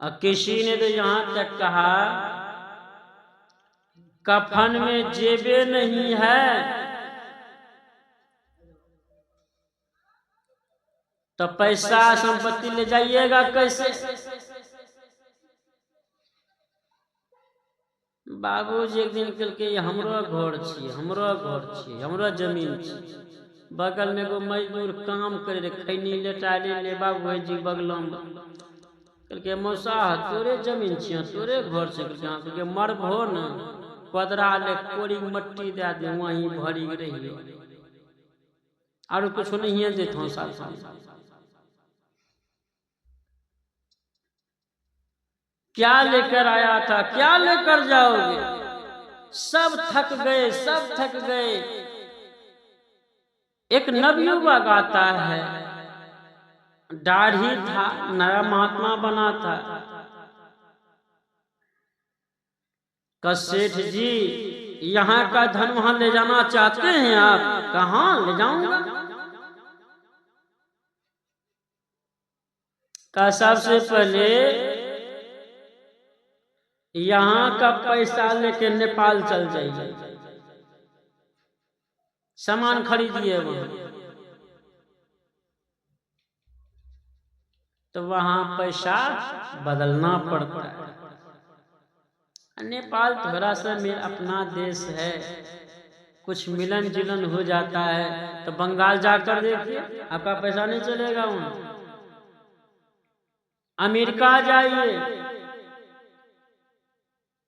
और किसी ने तो यहां तक कहा कफन में जेबे नहीं है तो पैसा संपत्ति ले जाइएगा कैसे। बाबूजी एक दिन कल के हमरो घर छियै, हमरो घर छियै, हमरो जमीन छियै, बगल में एगो मजदूर काम करे रे खैनी लेटा ले बाबूजी बगल में कल के मौसा तोरे जमीन छियै, तोरे घर छै, कल के मरबो न पदरा ले कोरी मट्टी दे दे वहीं भरी रही और कुछ नहीं देता साथ। क्या लेकर आया था, क्या लेकर जाओगे, सब थक गए, सब थक गए। एक नवयुवक आता है, दाढ़ी था, नया महात्मा बना था। सेठ जी यहाँ का धन वहां ले जाना चाहते हैं आप? कहाँ ले जाऊंगा? का सबसे पहले यहाँ का पैसा लेके नेपाल चल जाइए, सामान खरीदिए वहां, तो वहां पैसा बदलना पड़ता है। नेपाल थोड़ा सा मेरा अपना देश है, कुछ मिलन जुलन हो जाता है, तो बंगाल जाकर देखिए आपका पैसा नहीं चलेगा वहां। अमेरिका जाइए,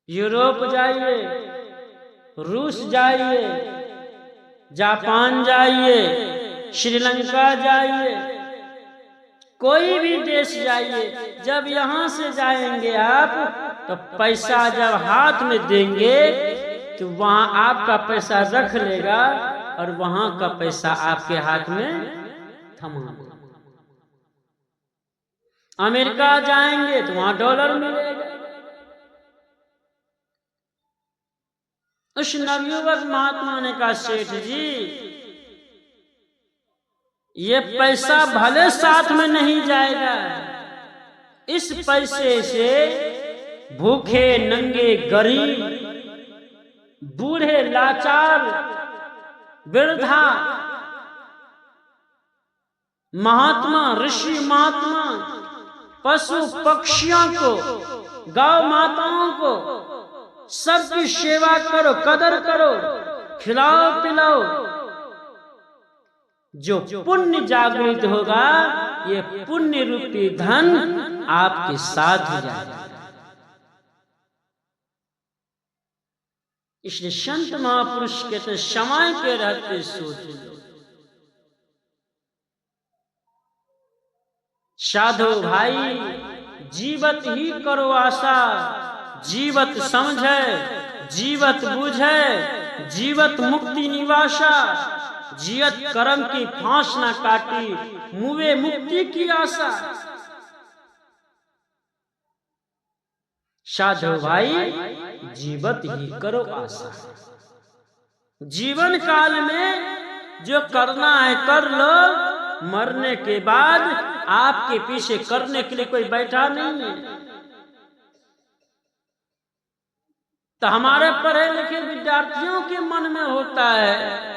यूरोप जाइए, रूस जाइए, जापान जाइए, श्रीलंका जाइए, कोई भी देश जाइए, जब यहाँ से जाएंगे आप तो पैसा जब हाथ में देंगे तो वहां आपका पैसा रख लेगा और वहां का पैसा आपके हाथ में थमा। अमेरिका जाएंगे तो वहां डॉलर मिलेगा। उस नवयुवक महात्मा ने कहा सेठ जी ये पैसा भले साथ में नहीं जाएगा, इस पैसे से भूखे नंगे गरीब, बूढ़े लाचार, वृद्धा, महात्मा, ऋषि महात्मा, पशु पक्षियों को, गौ माताओं को सबकी सेवा करो, कदर करो, खिलाओ पिलाओ। जो पुण्य जागृत होगा ये पुण्य रूपी धन आपके साथ हो जाएगा। इसलिए संत महापुरुष कहते समय के रहते सोच लो। साधो भाई जीवत ही करो आशा, जीवत समझे, जीवत बुझे, जीवत मुक्ति निवासा, जियत कर्म की फांस न काटी, मुवे मुक्ति की आशा। साधो भाई जीवत ही करो आशा। जीवन काल में जो करना है कर लो, मरने के बाद आपके पीछे करने के लिए कोई बैठा नहीं है। तो हमारे पढ़े लिखे विद्यार्थियों के मन में होता है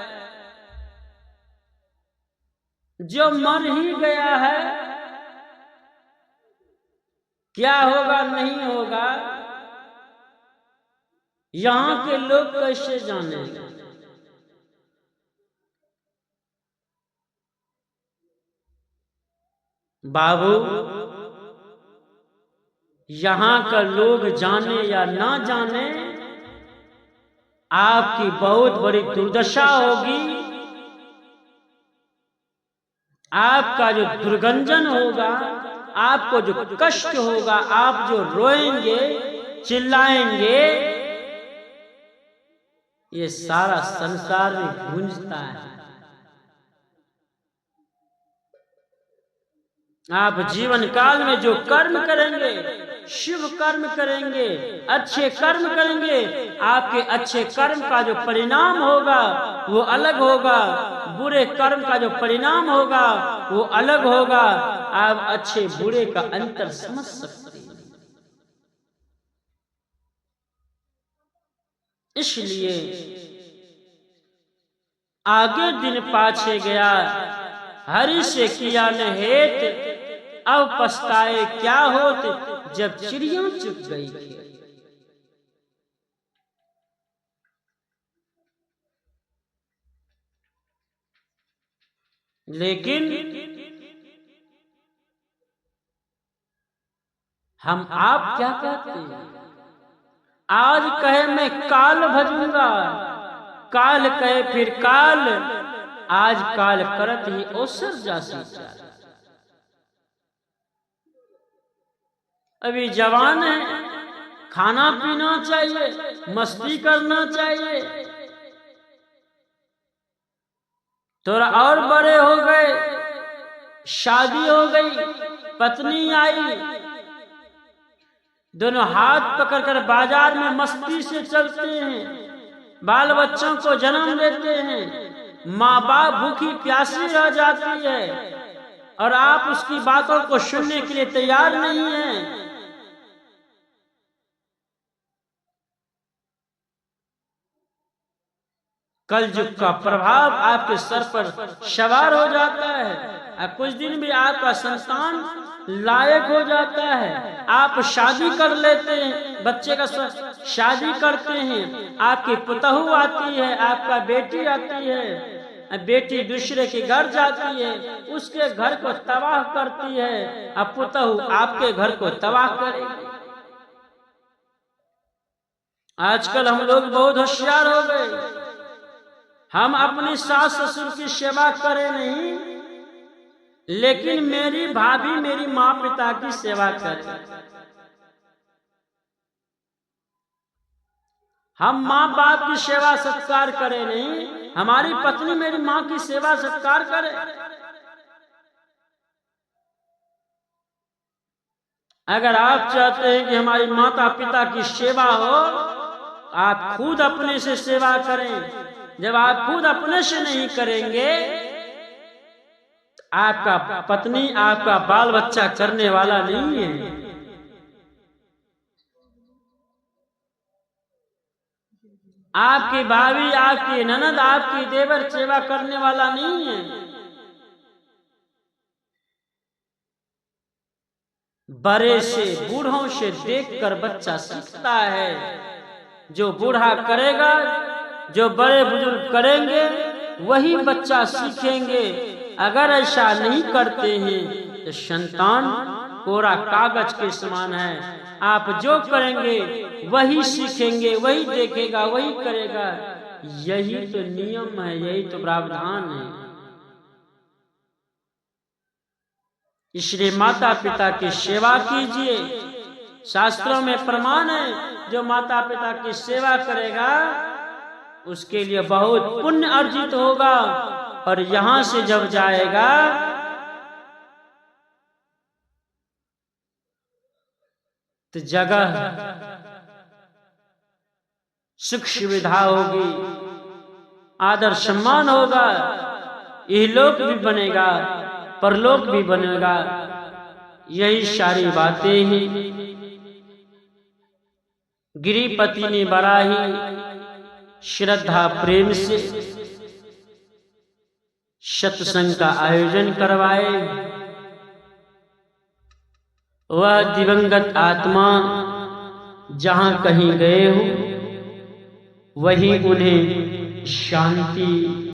जो मर ही गया है क्या होगा नहीं होगा, यहां के लोग कैसे जानेंगे। बाबू यहां का लोग जाने या ना जाने आपकी बहुत बड़ी दुर्दशा होगी। आपका जो दुर्गंजन होगा, आपको जो कष्ट होगा, आप जो रोएंगे चिल्लाएंगे, ये सारा संसार में गूंजता है। आप जीवन काल में जो कर्म करेंगे, शुभ कर्म करेंगे, अच्छे कर्म करेंगे, आपके अच्छे कर्म का जो परिणाम होगा वो अलग होगा, बुरे कर्म का जो परिणाम होगा वो अलग होगा। आप अच्छे बुरे का अंतर समझ सकते हैं। इसलिए आगे दिन पाछे गया, हरि से किया न हेत, अब पछताए क्या होत, जब चिड़िया चुग गई। लेकिन हम आप क्या कहते हैं? आज कहे मैं काल भजूंगा, काल कहे फिर काल, आज काल करत ही ओसर जासी चाल। अभी जवान है, खाना पीना चाहिए, मस्ती करना चाहिए। थोड़ा और बड़े हो गए, शादी हो गई, पत्नी आई, दोनों हाथ पकड़कर बाजार में मस्ती से चलते हैं, बाल बच्चों को जन्म देते हैं, माँ बाप भूखी प्यासी रह जाती है और आप उसकी बातों को सुनने के लिए तैयार नहीं हैं। कलयुग का प्रभाव आपके सर पर सवार हो जाता है और कुछ दिन भी आपका संतान लायक हो जाता है। आप शादी कर लेते हैं, बच्चे का शादी करते हैं, आपकी पुतहू आती है, आपका बेटी आती है, बेटी दूसरे के घर जाती है, उसके घर को तबाह करती है, अब पुतहू आपके घर को तबाह करेगी। आजकल हम लोग बहुत होशियार हो गए, हम अपनी सास ससुर की सेवा करें नहीं, लेकिन मेरी भाभी मेरी माँ पिता की सेवा करे। हम माँ बाप की सेवा सत्कार करें नहीं, हमारी पत्नी मेरी माँ की सेवा सत्कार करे। अगर आप चाहते हैं कि हमारी माता पिता की सेवा हो, आप खुद अपने से सेवा करें। जब आप खुद अपने से नहीं करेंगे, आपका पत्नी आपका बाल बच्चा करने वाला नहीं है। आपकी भाभी, आपकी ननद, आपकी देवर सेवा करने वाला नहीं है। बड़े से बूढ़ों से देखकर बच्चा सीखता है। जो बूढ़ा करेगा, जो बड़े बुजुर्ग करेंगे, वही बच्चा सीखेंगे। अगर ऐसा नहीं करते हैं तो संतान कोरा कागज के समान है। आप जो करेंगे वही सीखेंगे, वही देखेगा, वही करेगा। यही तो नियम है, यही तो प्रावधान है। इसलिए माता पिता की सेवा कीजिए। शास्त्रों में प्रमाण है, जो माता पिता की सेवा करेगा उसके लिए बहुत पुण्य अर्जित होगा, और यहां से जब जाएगा तो जगह सुख सुविधा होगी, आदर सम्मान होगा, इहलोक भी बनेगा, परलोक भी बनेगा। यही सारी बातें ही गिरिपति ने बड़ा ही श्रद्धा प्रेम से सत्संग का आयोजन करवाए। वह दिवंगत आत्मा जहां कहीं गए हो, वहीं उन्हें शांति